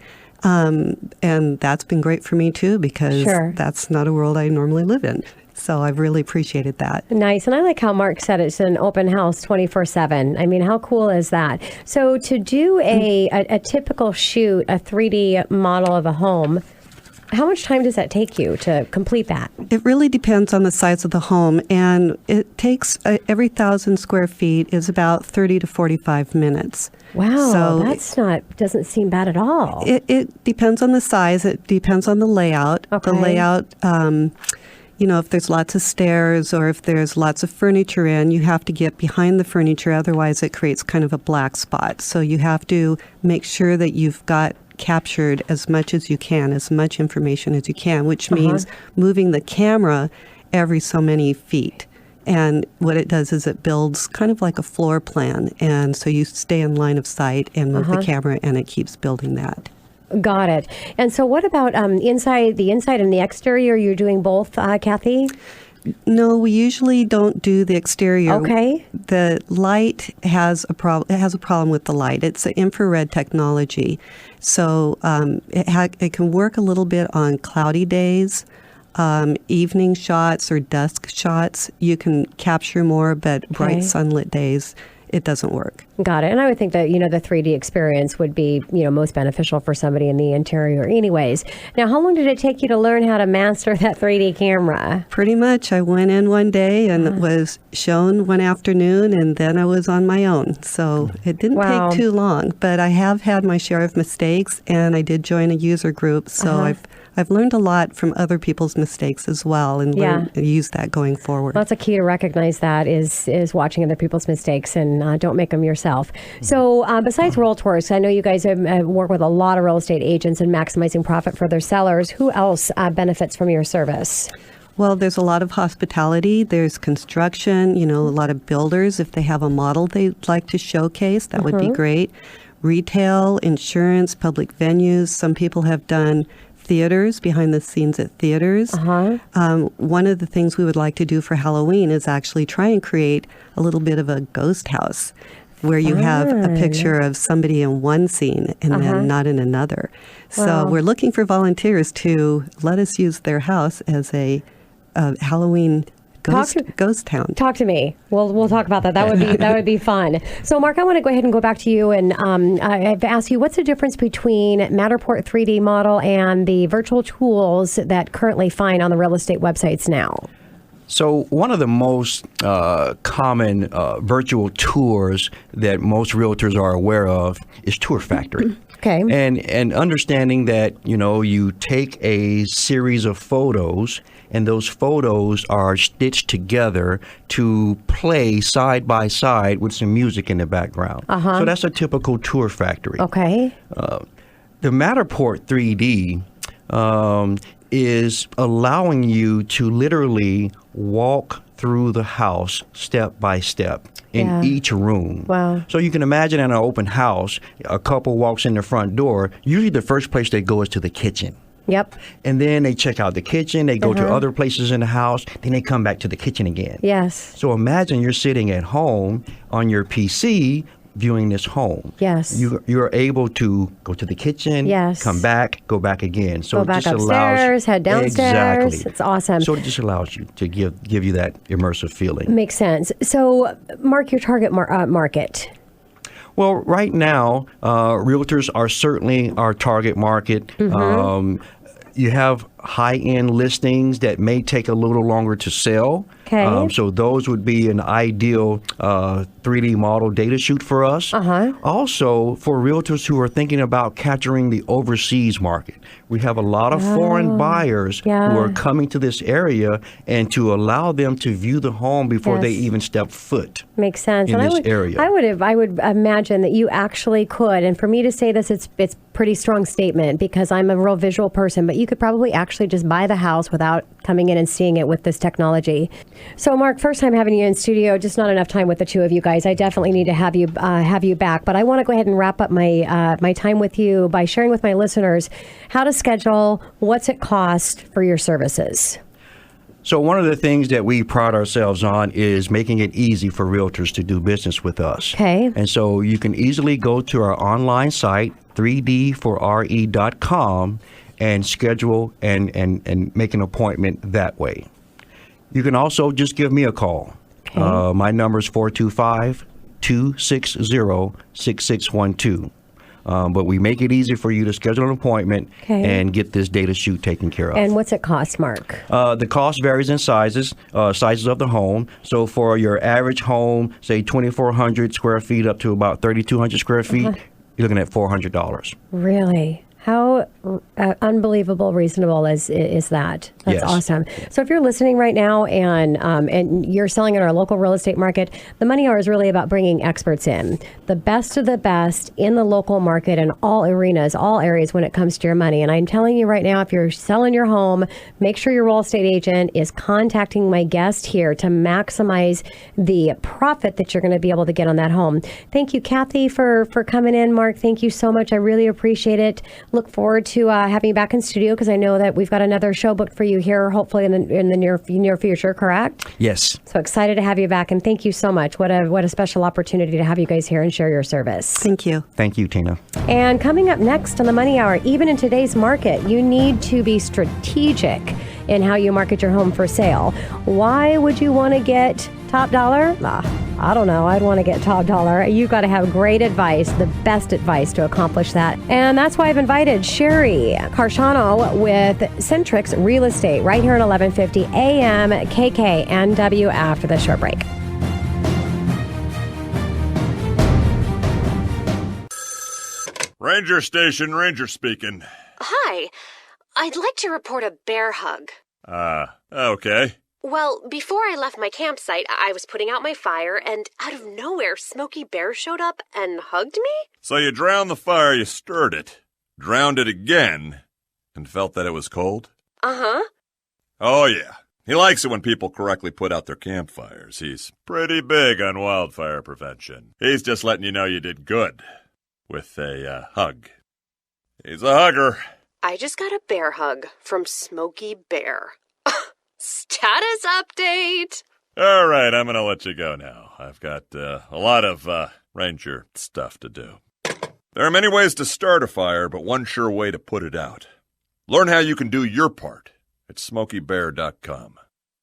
And that's been great for me too, because that's not a world I normally live in. So I've really appreciated that. Nice. And I like how Mark said it's an open house 24/7. I mean, how cool is that? So to do a typical shoot, a 3D model of a home, how much time does that take you to complete that? It really depends on the size of the home, and it takes every 1,000 square feet is about 30 to 45 minutes. Wow, so doesn't seem bad at all. It depends on the size. It depends on the layout. Okay. The layout, if there's lots of stairs or if there's lots of furniture in, you have to get behind the furniture. Otherwise, it creates kind of a black spot. So you have to make sure that you've got captured as much as you can, as much information as you can, which means moving the camera every so many feet. And what it does is it builds kind of like a floor plan. And so you stay in line of sight and move the camera, and it keeps building that. Got it. And so what about the inside and the exterior? You're doing both, Kathy? No, we usually don't do the exterior. Okay. The light has a problem. It has a problem with the light. It's an infrared technology. So it can work a little bit on cloudy days. Evening shots or dusk shots, you can capture more, but bright sunlit days, it doesn't work. Got it. And I would think that, the 3D experience would be, most beneficial for somebody in the interior anyways. Now, how long did it take you to learn how to master that 3D camera? Pretty much. I went in one day and was shown one afternoon, and then I was on my own. So it didn't take too long, but I have had my share of mistakes, and I did join a user group. So I've learned a lot from other people's mistakes as well, and use that going forward. Well, that's a key to recognize that is watching other people's mistakes and don't make them yourself. So besides realtors, I know you guys have worked with a lot of real estate agents in maximizing profit for their sellers. Who else benefits from your service? Well, there's a lot of hospitality. There's construction, a lot of builders. If they have a model they'd like to showcase, that would be great. Retail, insurance, public venues. Some people have done theaters, behind the scenes at theaters. One of the things we would like to do for Halloween is actually try and create a little bit of a ghost house where you have a picture of somebody in one scene and then not in another. So we're looking for volunteers to let us use their house as a Halloween ghost town. Talk to me. We'll talk about that. That would be fun. So, Mark, I want to go ahead and go back to you, and I've asked you, what's the difference between Matterport 3D model and the virtual tools that currently find on the real estate websites now? So one of the most common virtual tours that most realtors are aware of is Tour Factory. Okay. And understanding that, you take a series of photos and those photos are stitched together to play side by side with some music in the background. So that's a typical Tour Factory. Okay. The Matterport 3D is allowing you to literally walk through the house step by step in each room. Wow. So you can imagine in an open house, a couple walks in the front door. Usually the first place they go is to the kitchen. Yep. And then they check out the kitchen, they go to other places in the house, then they come back to the kitchen again. Yes. So imagine you're sitting at home on your PC viewing this home. Yes. You're able to go to the kitchen, come back, go back again. So go back it just upstairs, head downstairs. Exactly. It's awesome. So it just allows you to give you that immersive feeling. Makes sense. So, Mark, your target market. Well, right now, realtors are certainly our target market. You have high-end listings that may take a little longer to sell. Okay. So those would be an ideal 3D model data shoot for us. Also, for realtors who are thinking about capturing the overseas market, we have a lot of foreign buyers who are coming to this area, and to allow them to view the home before they even step foot. Makes sense. In this area. I would imagine that you actually could, and for me to say this, it's pretty strong statement because I'm a real visual person, but you could probably actually just buy the house without coming in and seeing it with this technology. So, Mark, first time having you in studio, just not enough time with the two of you guys. I definitely need to have you back, but I want to go ahead and wrap up my time with you by sharing with my listeners how to schedule, what's it cost for your services. So one of the things that we pride ourselves on is making it easy for realtors to do business with us. Okay. And so you can easily go to our online site, 3d4re.com, and schedule and make an appointment that way. You can also just give me a call. Okay. My number is 425-260-6612. But we make it easy for you to schedule an appointment and get this data shoot taken care of. And what's it cost, Mark? The cost varies in sizes of the home. So for your average home, say 2,400 square feet up to about 3,200 square feet, you're looking at $400. Really? How unbelievable reasonable is that? That's awesome. So if you're listening right now and you're selling in our local real estate market, the Money Hour is really about bringing experts in, the best of the best in the local market in all arenas, all areas when it comes to your money. And I'm telling you right now, if you're selling your home, make sure your real estate agent is contacting my guest here to maximize the profit that you're going to be able to get on that home. Thank you, Kathy, for coming in. Mark, thank you so much. I really appreciate it. Look forward to having you back in studio because I know that we've got another show booked for you here, hopefully in the near future. Correct? Yes. So excited to have you back, and thank you so much. What a special opportunity to have you guys here and share your service. Thank you. Thank you, Tina. And coming up next on the Money Hour, even in today's market, you need to be strategic in how you market your home for sale. Why would you want to get top dollar? I don't know. I'd want to get top dollar. You've got to have great advice, the best advice to accomplish that. And that's why I've invited Cherie Carchano with Centrex Real Estate right here at 1150 AM KKNW after the short break. Ranger Station, Ranger speaking. Hi. I'd like to report a bear hug. Okay. Well, before I left my campsite, I was putting out my fire, and out of nowhere, Smokey Bear showed up and hugged me? So you drowned the fire, you stirred it, drowned it again, and felt that it was cold? Uh-huh. Oh, yeah. He likes it when people correctly put out their campfires. He's pretty big on wildfire prevention. He's just letting you know you did good with a hug. He's a hugger. I just got a bear hug from Smokey Bear. Status update. All right, I'm going to let you go now. I've got a lot of ranger stuff to do. There are many ways to start a fire, but one sure way to put it out. Learn how you can do your part at SmokeyBear.com.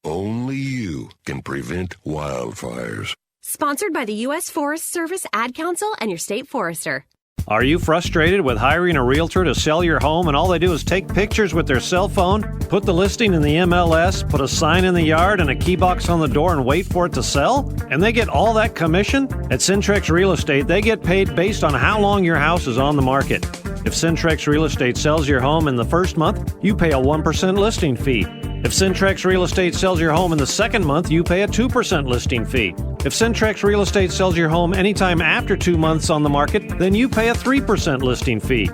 Only you can prevent wildfires. Sponsored by the U.S. Forest Service, Ad Council, and your state forester. Are you frustrated with hiring a realtor to sell your home and all they do is take pictures with their cell phone, put the listing in the MLS, put a sign in the yard and a key box on the door and wait for it to sell? And they get all that commission? At Centrex Real Estate, they get paid based on how long your house is on the market. If Centrex Real Estate sells your home in the first month, you pay a 1% listing fee. If Centrex Real Estate sells your home in the second month, you pay a 2% listing fee. If Centrex Real Estate sells your home anytime after 2 months on the market, then you pay a 3% listing fee.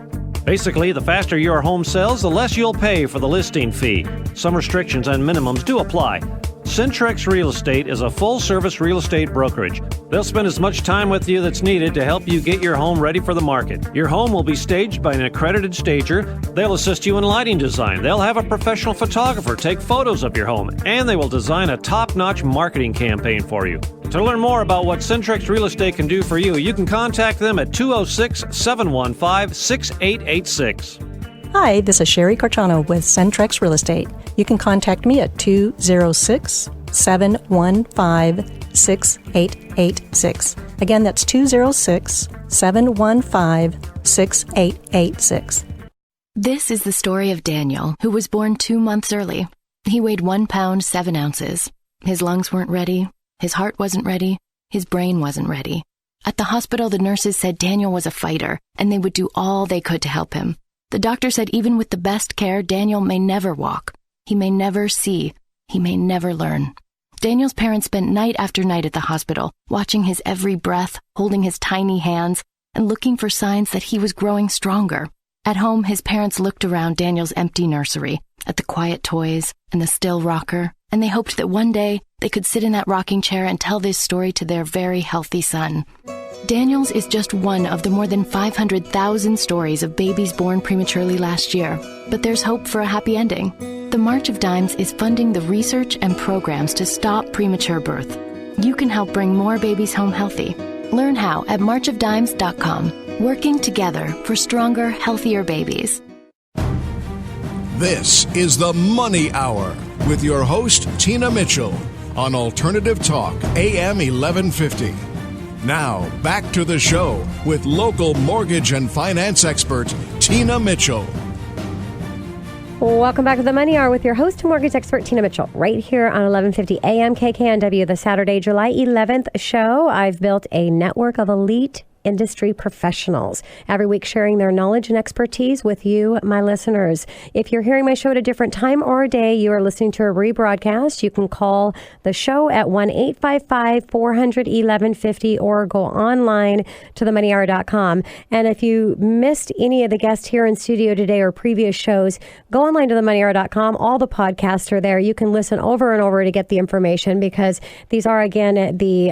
Basically, the faster your home sells, the less you'll pay for the listing fee. Some restrictions and minimums do apply. Centrex Real Estate is a full-service real estate brokerage. They'll spend as much time with you that's needed to help you get your home ready for the market. Your home will be staged by an accredited stager. They'll assist you in lighting design. They'll have a professional photographer take photos of your home, and they will design a top-notch marketing campaign for you. To learn more about what Centrex Real Estate can do for you, you can contact them at 206-715-6886. Hi, this is Cherie Carchano with Centrex Real Estate. You can contact me at 206-715-6886. Again, that's 206-715-6886. This is the story of Daniel, who was born 2 months early. He weighed 1 pound, 7 ounces. His lungs weren't ready. His heart wasn't ready. His brain wasn't ready. At the hospital, the nurses said Daniel was a fighter, and they would do all they could to help him. The doctor said even with the best care, Daniel may never walk. He may never see. He may never learn. Daniel's parents spent night after night at the hospital, watching his every breath, holding his tiny hands, and looking for signs that he was growing stronger. At home, his parents looked around Daniel's empty nursery, at the quiet toys and the still rocker, and they hoped that one day they could sit in that rocking chair and tell this story to their very healthy son. Daniel's is just one of the more than 500,000 stories of babies born prematurely last year, but there's hope for a happy ending. The March of Dimes is funding the research and programs to stop premature birth. You can help bring more babies home healthy. Learn how at marchofdimes.com. Working together for stronger, healthier babies. This is the Money Hour with your host, Tina Mitchell, on Alternative Talk, AM 1150. Now, back to the show with local mortgage and finance expert, Tina Mitchell. Welcome back to the Money Hour with your host, mortgage expert Tina Mitchell, right here on 1150 AM KKNW, the Saturday, July 11th show. I've built a network of elite industry professionals, every week sharing their knowledge and expertise with you, my listeners. If you're hearing my show at a different time or day, you are listening to a rebroadcast, you can call the show at 1-855-400-1150 or go online to themoneyhour.com. And if you missed any of the guests here in studio today or previous shows, go online to themoneyhour.com. All the podcasts are there. You can listen over and over to get the information, because these are, again, the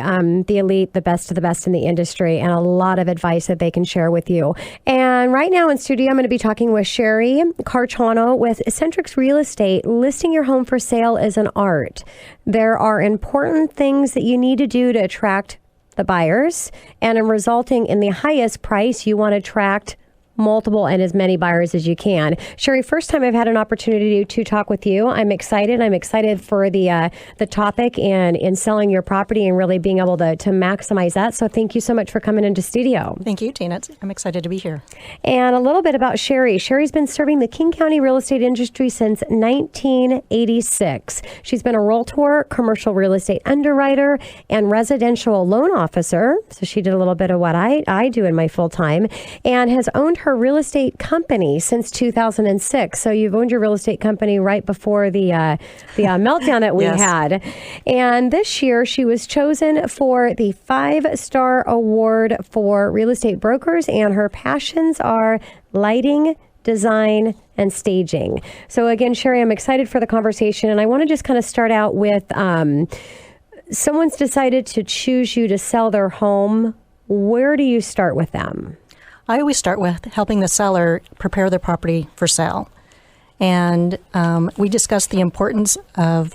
elite, the best of the best in the industry, and a lot of advice that they can share with you. And right now in studio, I'm going to be talking with Cherie Carchano with Centrex Real Estate. Listing your home for sale is an art. There are important things that you need to do to attract the buyers, and in resulting in the highest price, you want to attract multiple and as many buyers as you can. Cherie, first time I've had an opportunity to talk with you. I'm excited. I'm excited for the topic and in selling your property and really being able to maximize that. So thank you so much for coming into studio. Thank you, Tina. I'm excited to be here. And a little bit about Cherie. Cherie's been serving the King County real estate industry since 1986. She's been a realtor, commercial real estate underwriter, and residential loan officer. So she did a little bit of what I do in my full time, and has owned her real estate company since 2006. So you've owned your real estate company right before the meltdown that we had. And this year she was chosen for the 5-star award for real estate brokers, and her passions are lighting, design, and staging. So again, Cherie, I'm excited for the conversation, and I want to just kind of start out with someone's decided to choose you to sell their home. Where do you start with them? I always start with helping the seller prepare their property for sale. And we discuss the importance of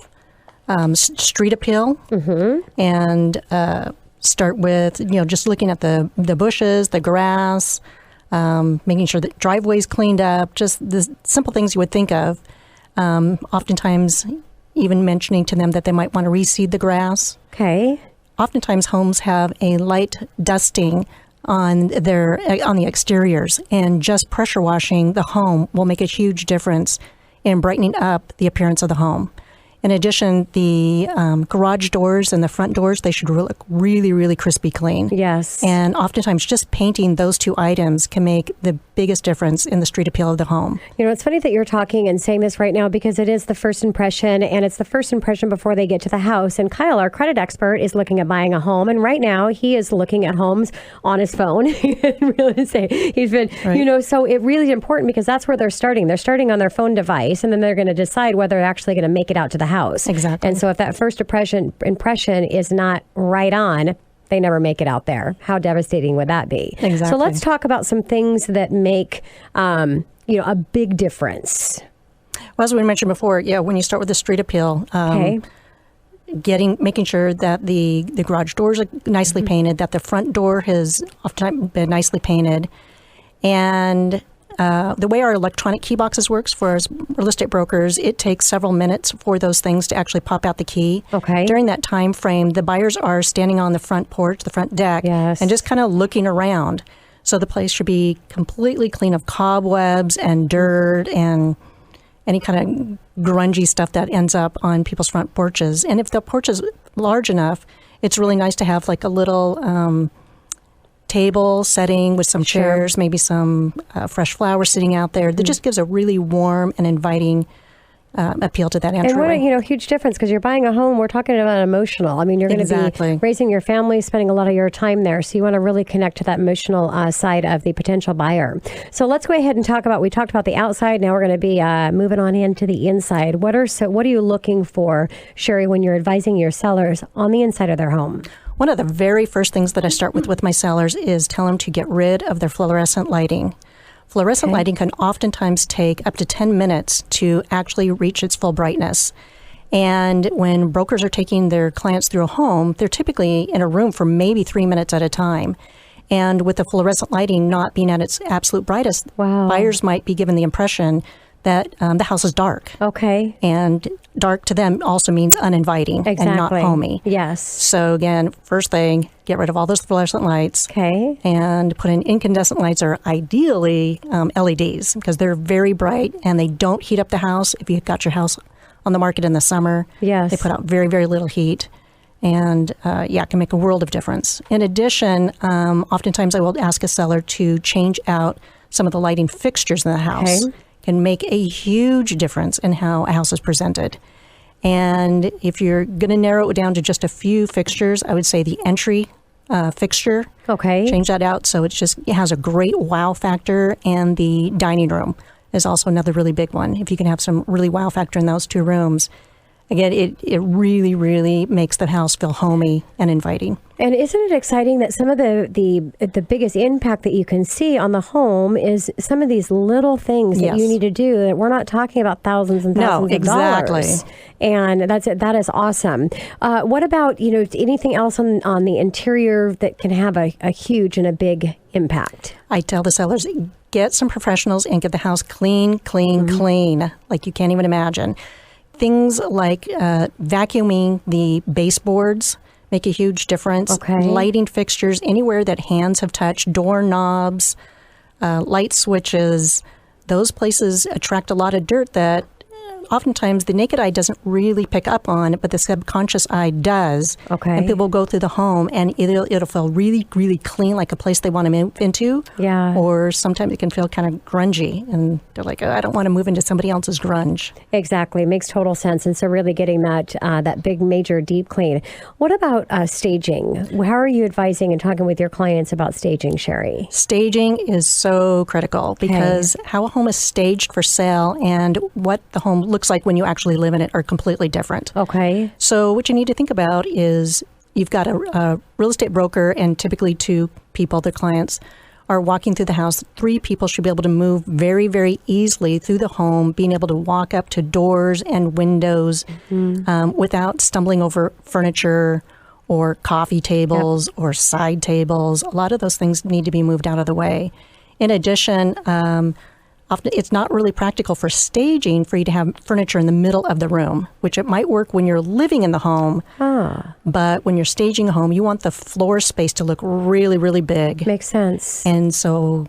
street appeal and start with, just looking at the bushes, the grass, making sure that driveway's cleaned up, just the simple things you would think of. Oftentimes, even mentioning to them that they might want to reseed the grass. Okay. Oftentimes, homes have a light dusting on the exteriors, and just pressure washing the home will make a huge difference in brightening up the appearance of the home. In addition, the garage doors and the front doors, they should look really, really crispy clean. Yes. And oftentimes just painting those two items can make the biggest difference in the street appeal of the home. It's funny that you're talking and saying this right now because it is the first impression, and it's the first impression before they get to the house. And Kyle, our credit expert, is looking at buying a home, and right now he is looking at homes on his phone. Really say he's been, right. So it really is important because that's where they're starting. They're starting on their phone device, and then they're going to decide whether they're actually going to make it out to the house. Exactly. And so if that first impression is not right on, they never make it out there. How devastating would that be? Exactly. So let's talk about some things that make, a big difference. Well, as we mentioned before, when you start with the street appeal, making sure that the garage doors are nicely painted, that the front door has oftentimes been nicely painted, and the way our electronic key boxes works for us real estate brokers, it takes several minutes for those things to actually pop out the key. Okay. During that time frame, the buyers are standing on the front porch, the front deck, and just kind of looking around. So the place should be completely clean of cobwebs and dirt and any kind of grungy stuff that ends up on people's front porches. And if the porch is large enough, it's really nice to have like a little table setting with some chairs, maybe some fresh flowers sitting out there. That just gives a really warm and inviting appeal to that entryway. And what a huge difference, because you're buying a home, we're talking about emotional. I mean, you're going to be raising your family, spending a lot of your time there. So you want to really connect to that emotional side of the potential buyer. So let's go ahead and we talked about the outside. Now we're going to be moving on into the inside. What are you looking for, Cherie, when you're advising your sellers on the inside of their home? One of the very first things that I start with my sellers is tell them to get rid of their fluorescent lighting. Fluorescent lighting can oftentimes take up to 10 minutes to actually reach its full brightness. And when brokers are taking their clients through a home, they're typically in a room for maybe 3 minutes at a time. And with the fluorescent lighting not being at its absolute brightest, buyers might be given the impression that the house is dark. Okay. And dark to them also means uninviting and not homey. Yes. So again, first thing, get rid of all those fluorescent lights. Okay. And put in incandescent lights, or ideally LEDs, because they're very bright and they don't heat up the house. If you've got your house on the market in the summer, they put out very, very little heat. And it can make a world of difference. In addition, oftentimes I will ask a seller to change out some of the lighting fixtures in the house. Okay. Can make a huge difference in how a house is presented. And if you're going to narrow it down to just a few fixtures, I would say the entry fixture. Okay. Change that out so it has a great wow factor. And the dining room is also another really big one. If you can have some really wow factor in those two rooms, again, it really, really makes the house feel homey and inviting. And isn't it exciting that some of the biggest impact that you can see on the home is some of these little things that you need to do, that we're not talking about thousands and thousands of dollars. And that is awesome. What about, anything else on the interior that can have a huge and a big impact? I tell the sellers, get some professionals and get the house clean, like you can't even imagine. Things like vacuuming the baseboards make a huge difference. Okay. Lighting fixtures, anywhere that hands have touched, doorknobs, light switches, those places attract a lot of dirt that oftentimes the naked eye doesn't really pick up on it, but the subconscious eye does. Okay. And people go through the home and it'll feel really, really clean, like a place they want to move into. Yeah. Or sometimes it can feel kind of grungy, and they're like, oh, I don't want to move into somebody else's grunge. Exactly. Makes total sense. And so really getting that big, major deep clean. What about staging? How are you advising and talking with your clients about staging, Cherie? Staging is so critical because how a home is staged for sale and what the home looks like when you actually live in it are completely different. Okay. So what you need to think about is you've got a real estate broker, and typically 2 people, their clients, are walking through the house. 3 people should be able to move very, very easily through the home, being able to walk up to doors and windows without stumbling over furniture or coffee tables or side tables. A lot of those things need to be moved out of the way. In addition, often it's not really practical for staging for you to have furniture in the middle of the room, which it might work when you're living in the home. But when you're staging a home, you want the floor space to look really, really big. Makes sense. And so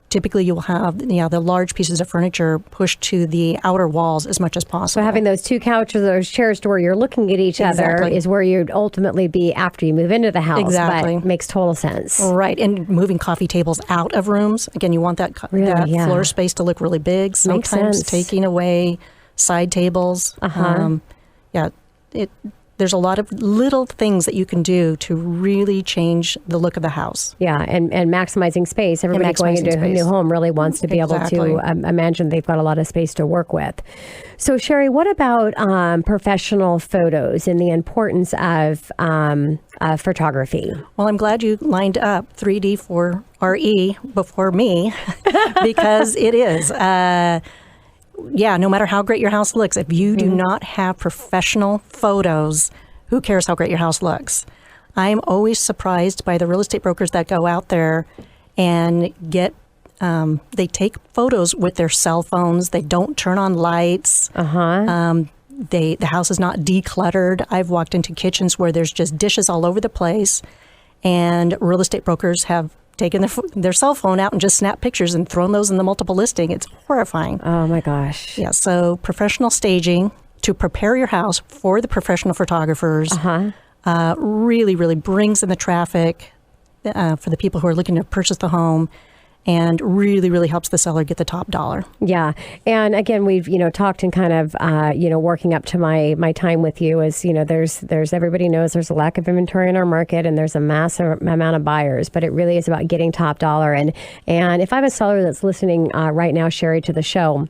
typically you'll have the large pieces of furniture pushed to the outer walls as much as possible. So having those 2 couches, those chairs to where you're looking at each other is where you'd ultimately be after you move into the house. Exactly. But makes total sense. Right. And moving coffee tables out of rooms. Again, you want that floor space to look really big. Sometimes taking away side tables. There's a lot of little things that you can do to really change the look of the house. Yeah, and maximizing space. Everybody going into a new home really wants to be able to imagine they've got a lot of space to work with. So, Cherie, what about professional photos and the importance of photography? Well, I'm glad you lined up 3D for RE before me because it is. No matter how great your house looks, if you do not have professional photos, who cares how great your house looks? I'm always surprised by the real estate brokers that go out there and they take photos with their cell phones. They don't turn on lights. The house is not decluttered. I've walked into kitchens where there's just dishes all over the place, and real estate brokers have taken their cell phone out and just snapped pictures and thrown those in the multiple listing. It's horrifying. Oh my gosh. Yeah, so professional staging to prepare your house for the professional photographers really, really brings in the traffic for the people who are looking to purchase the home, and really, really helps the seller get the top dollar. Yeah. And again, we've, talked and kind of, working up to my time with you is, there's everybody knows there's a lack of inventory in our market and there's a massive amount of buyers, but it really is about getting top dollar. And if I have a seller that's listening right now, Cherie, to the show,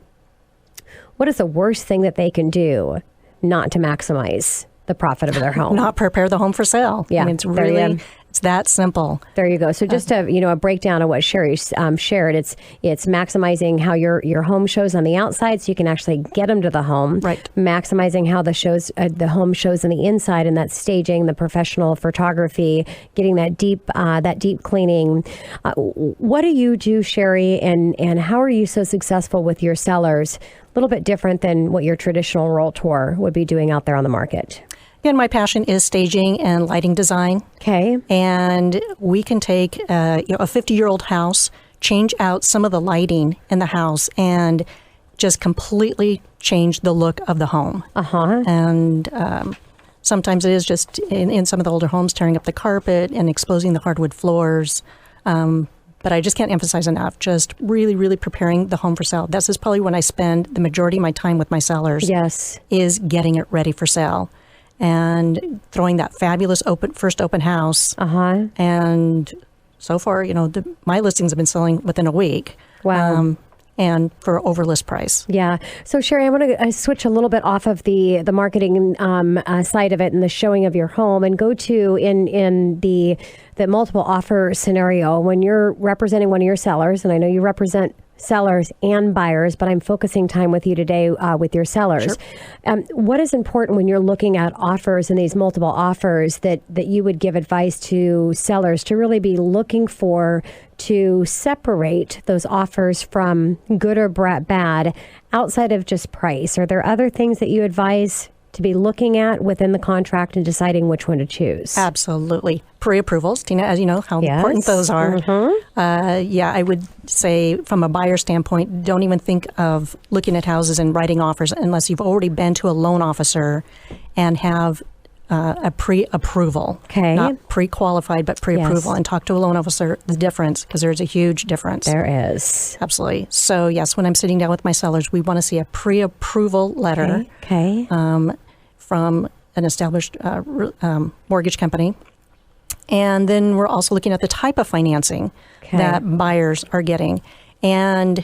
what is the worst thing that they can do not to maximize the profit of their home? Not prepare the home for sale. Yeah. I mean, it's really... It's that simple. There you go. So just a breakdown of what Cherie shared. It's maximizing how your home shows on the outside, so you can actually get them to the home. Right. Maximizing how the home shows on the inside, and that's staging, the professional photography, getting that deep cleaning. What do you do, Cherie, and how are you so successful with your sellers? A little bit different than what your traditional realtor would be doing out there on the market. Again, my passion is staging and lighting design. Okay. And we can take a 50-year-old house, change out some of the lighting in the house, and just completely change the look of the home. And sometimes it is just in some of the older homes tearing up the carpet and exposing the hardwood floors. But I just can't emphasize enough, just really, really preparing the home for sale. This is probably when I spend the majority of my time with my sellers. Yes. Is getting it ready for sale. And throwing that fabulous first open house. And so far, my listings have been selling within a week. Wow. And for over list price. Yeah. So Cherie, I want to switch a little bit off of the marketing side of it and the showing of your home, and go to in the multiple offer scenario when you're representing one of your sellers, and I know you represent sellers and buyers, but I'm focusing time with you today with your sellers. Sure. What is important when you're looking at offers and these multiple offers that you would give advice to sellers to really be looking for to separate those offers from good or bad outside of just price? Are there other things that you advise to be looking at within the contract and deciding which one to choose? Absolutely. Pre-approvals, Tina, as you know, how important those are. I would say from a buyer standpoint, don't even think of looking at houses and writing offers unless you've already been to a loan officer and have a pre-approval. Okay. Not pre-qualified, but pre-approval. And talk to a loan officer, the difference, because there's a huge difference. There is. Absolutely. So, yes, when I'm sitting down with my sellers, we want to see a pre-approval letter from an established mortgage company. And then we're also looking at the type of financing that buyers are getting. And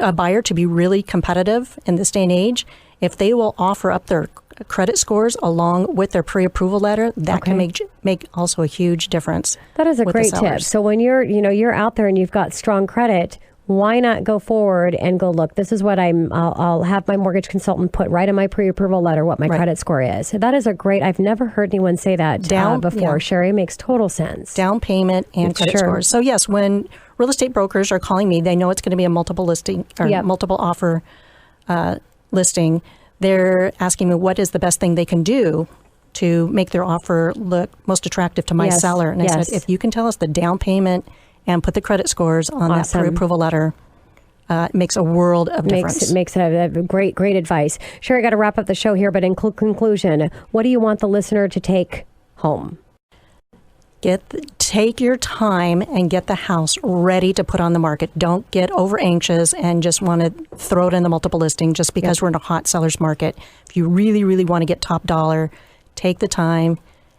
a buyer, to be really competitive in this day and age, if they will offer up their credit scores along with their pre-approval letter, that can make also a huge difference. That is a great tip. So when you're out there and you've got strong credit, why not go forward and go, look, this is what I'll have my mortgage consultant put right in my pre-approval letter what my credit score is. So that is a great, I've never heard anyone say that before. Cherie, makes total sense. Down payment and credit scores. So yes, when real estate brokers are calling me, they know it's going to be a multiple listing or multiple offer listing. They're asking me what is the best thing they can do to make their offer look most attractive to my seller. And I said, if you can tell us the down payment and put the credit scores on that pre-approval letter, it makes a world of difference. It makes a great advice. Cherie, I got to wrap up the show here, but in conclusion, what do you want the listener to take home? Take your time and get the house ready to put on the market. Don't get over anxious and just want to throw it in the multiple listing just because we're in a hot seller's market. If you really, really want to get top dollar, take the time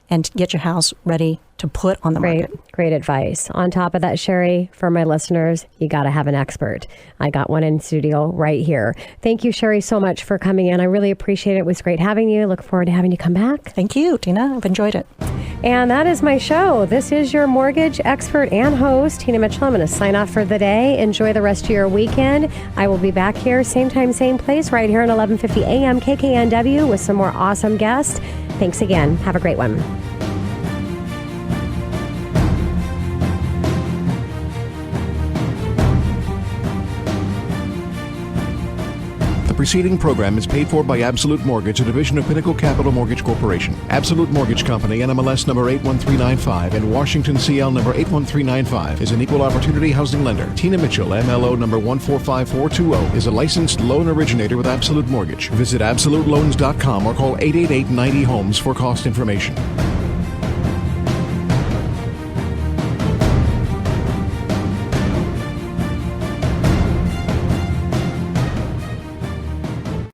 and get your house ready to put on the market. Great advice. On top of that, Cherie, for my listeners, you got to have an expert. I got one in studio right here. Thank you, Cherie, so much for coming in. I really appreciate it. It was great having you. Look forward to having you come back. Thank you, Tina. I've enjoyed it. And that is my show. This is your mortgage expert and host, Tina Mitchell. I'm going to sign off for the day. Enjoy the rest of your weekend. I will be back here, same time, same place, right here at 11:50 a.m. KKNW with some more awesome guests. Thanks again. Have a great one. The preceding program is paid for by Absolute Mortgage, a division of Pinnacle Capital Mortgage Corporation. Absolute Mortgage Company, NMLS number 81395 and Washington CL number 81395 is an equal opportunity housing lender. Tina Mitchell, MLO number 145420, is a licensed loan originator with Absolute Mortgage. Visit absoluteloans.com or call 888-90-HOMES for cost information.